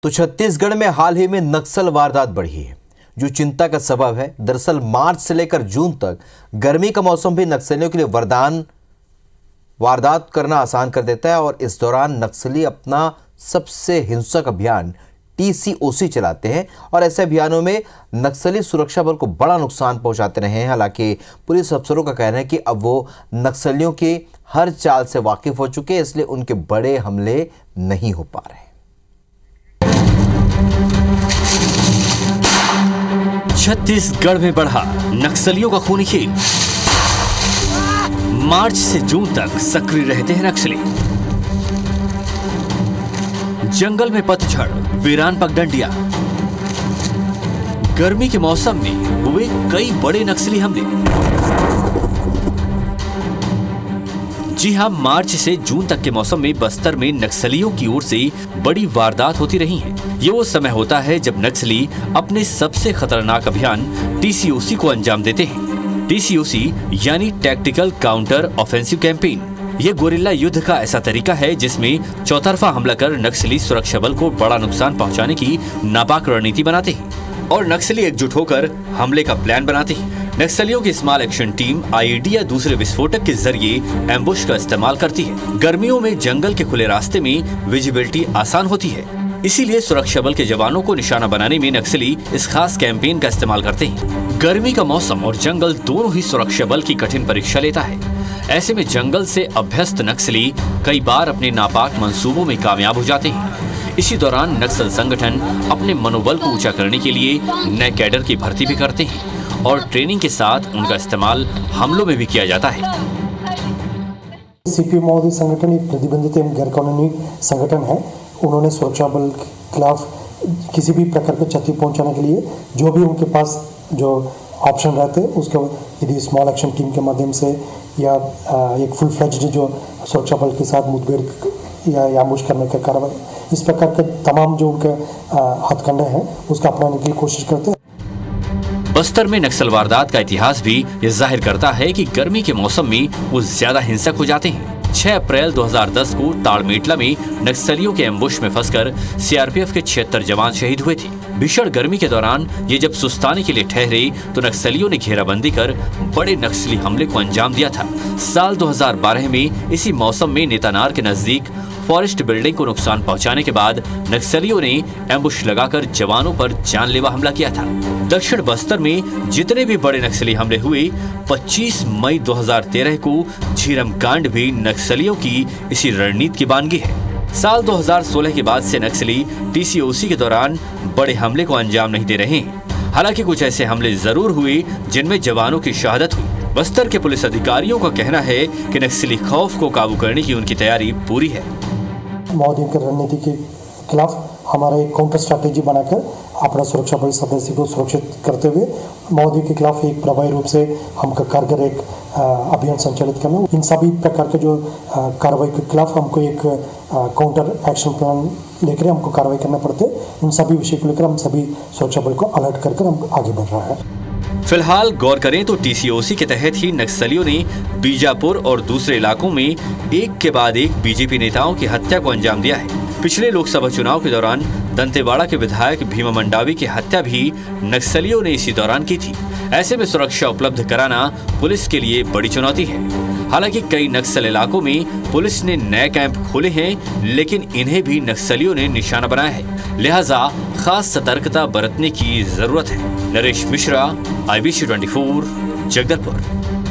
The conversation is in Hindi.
तो छत्तीसगढ़ में हाल ही में नक्सल वारदात बढ़ी है, जो चिंता का सबब है। दरअसल मार्च से लेकर जून तक गर्मी का मौसम भी नक्सलियों के लिए वारदात करना आसान कर देता है और इस दौरान नक्सली अपना सबसे हिंसक अभियान TCOC चलाते हैं और ऐसे अभियानों में नक्सली सुरक्षा बल को बड़ा नुकसान पहुंचाते रहे हैं। हालांकि पुलिस अफसरों का कहना है कि अब वो नक्सलियों की हर चाल से वाकिफ हो चुके हैं, इसलिए उनके बड़े हमले नहीं हो पा रहे। छत्तीसगढ़ में बढ़ा नक्सलियों का खूनी खेल। मार्च से जून तक सक्रिय रहते हैं नक्सली। जंगल में पतझड़, वीरान पगडंडियां। गर्मी के मौसम में हुए कई बड़े नक्सली हमले। जी हां, मार्च से जून तक के मौसम में बस्तर में नक्सलियों की ओर से बड़ी वारदात होती रही हैं। ये वो समय होता है जब नक्सली अपने सबसे खतरनाक अभियान TCOC को अंजाम देते हैं। TCOC यानी टैक्टिकल काउंटर ऑफेंसिव कैंपेन। ये गोरिल्ला युद्ध का ऐसा तरीका है जिसमें चौतरफा हमला कर नक्सली सुरक्षा बल को बड़ा नुकसान पहुंचाने की नापाक रणनीति बनाते हैं और नक्सली एकजुट होकर हमले का प्लान बनाते हैं। नक्सलियों की स्मॉल एक्शन टीम IED या दूसरे विस्फोटक के जरिए एम्बुश का इस्तेमाल करती है। गर्मियों में जंगल के खुले रास्ते में विजिबिलिटी आसान होती है, इसीलिए सुरक्षा बल के जवानों को निशाना बनाने में नक्सली इस खास कैंपेन का इस्तेमाल करते हैं। गर्मी का मौसम और जंगल दोनों ही सुरक्षा बल की कठिन परीक्षा लेता है। ऐसे में जंगल से अभ्यस्त नक्सली कई बार अपने नापाक मंसूबों में कामयाब हो जाते हैं। इसी दौरान नक्सल संगठन अपने मनोबल को ऊंचा करने के लिए नए कैडर की भर्ती भी करते हैं और ट्रेनिंग के साथ उनका इस्तेमाल हमलों में भी किया जाता है। CPM महोदय संगठन एक प्रतिबंधित एवं गैर कानूनी संगठन है। उन्होंने सुरक्षा बल के खिलाफ किसी भी प्रकार की क्षति पहुंचाने के लिए जो भी उनके पास जो ऑप्शन रहते हैं, उसके यदि स्मॉल एक्शन टीम के माध्यम से या एक फुल फ्लेज्ड जो सुरक्षा बल के साथ मुठभेड़ या एम्बुश करने का कार्रवाई, इस प्रकार के तमाम जो उनके हथकंडे हैं उसका अपनाने की कोशिश करते हैं। बस्तर में नक्सल वारदात का इतिहास भी ये जाहिर करता है कि गर्मी के मौसम में वो ज्यादा हिंसक हो जाते हैं। 6 अप्रैल 2010 को ताड़मेटला में नक्सलियों के एम्बुश में फंसकर CRPF के 76 जवान शहीद हुए थे। भीषण गर्मी के दौरान ये जब सुस्ताने के लिए ठहरे तो नक्सलियों ने घेराबंदी कर बड़े नक्सली हमले को अंजाम दिया था। साल 2012 में इसी मौसम में नेतानार के नजदीक फॉरेस्ट बिल्डिंग को नुकसान पहुंचाने के बाद नक्सलियों ने एम्बुश लगाकर जवानों पर जानलेवा हमला किया था। दक्षिण बस्तर में जितने भी बड़े नक्सली हमले हुए, 25 मई 2013 को झीरम कांड भी नक्सलियों की इसी रणनीति की बानगी है। साल 2016 के बाद से नक्सली TCOC के दौरान बड़े हमले को अंजाम नहीं दे रहे हैं। हालांकि कुछ ऐसे हमले जरूर हुए जिनमें जवानों की शहादत हुई। बस्तर के पुलिस अधिकारियों का कहना है कि नक्सली खौफ को काबू करने की उनकी तैयारी पूरी है। महोदय की रणनीति के खिलाफ हमारा एक काउंटर स्ट्रैटेजी बनाकर अपना सुरक्षा बल सदस्य को सुरक्षित करते हुए महोदय के खिलाफ एक प्रभावी रूप से हमको कारगर एक अभियान संचालित करना। इन सभी प्रकार के जो कार्रवाई के खिलाफ हमको एक काउंटर एक्शन प्लान लेकर हमको कार्रवाई करना पड़ते। इन सभी विषय को लेकर हम सभी सुरक्षा बल को अलर्ट कर हम आगे बढ़ रहा है। फिलहाल गौर करें तो TCOC के तहत ही नक्सलियों ने बीजापुर और दूसरे इलाकों में एक के बाद एक BJP नेताओं की हत्या को अंजाम दिया है। पिछले लोकसभा चुनाव के दौरान दंतेवाड़ा के विधायक भीमा मंडावी की हत्या भी नक्सलियों ने इसी दौरान की थी। ऐसे में सुरक्षा उपलब्ध कराना पुलिस के लिए बड़ी चुनौती है। हालांकि कई नक्सल इलाकों में पुलिस ने नए कैंप खोले हैं, लेकिन इन्हें भी नक्सलियों ने निशाना बनाया है। लिहाजा खास सतर्कता बरतने की जरूरत है। नरेश मिश्रा, IBC 24, जगदलपुर।